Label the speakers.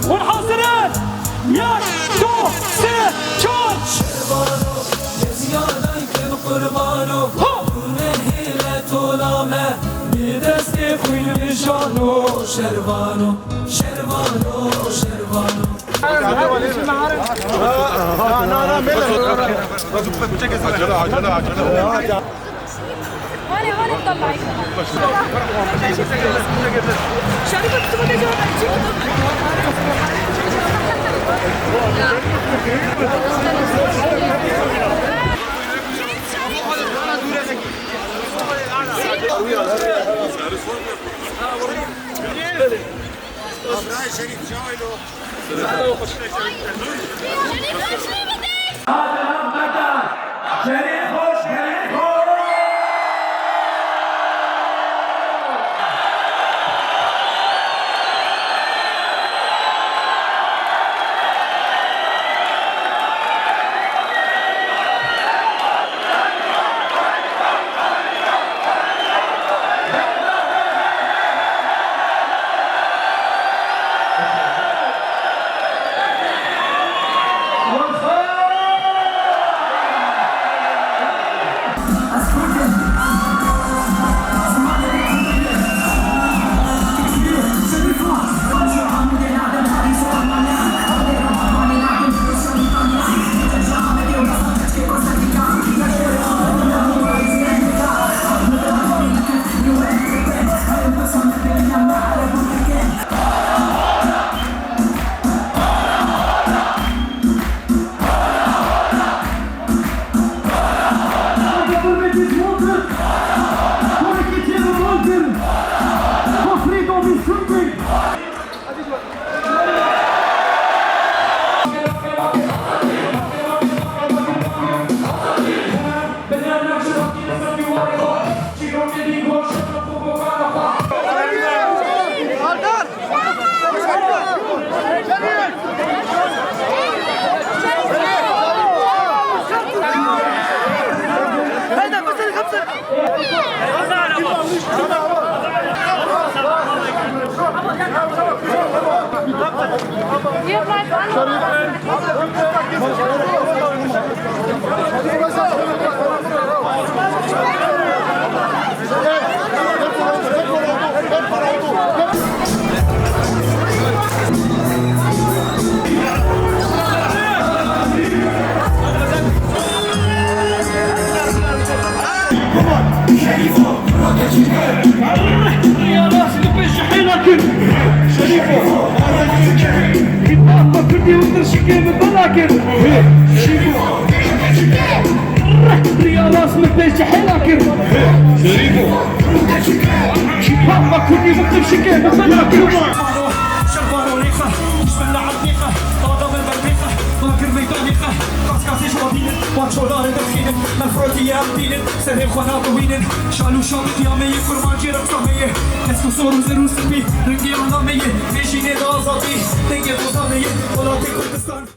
Speaker 1: والحاصرين يا دو سي تشارج قربانو هيلة طولامه بدست خوين بجانو شربانو شربانو شربانو
Speaker 2: هاني طلعي شريفة تسمى
Speaker 3: شريف جايلو
Speaker 1: سرهم خوانا بوینن شالو شام قیامه فرمان جرم سامه اسکو سورو زرو سپی رنگی آنامه نشینه آزادی دنگ بزانه ولایت کردستان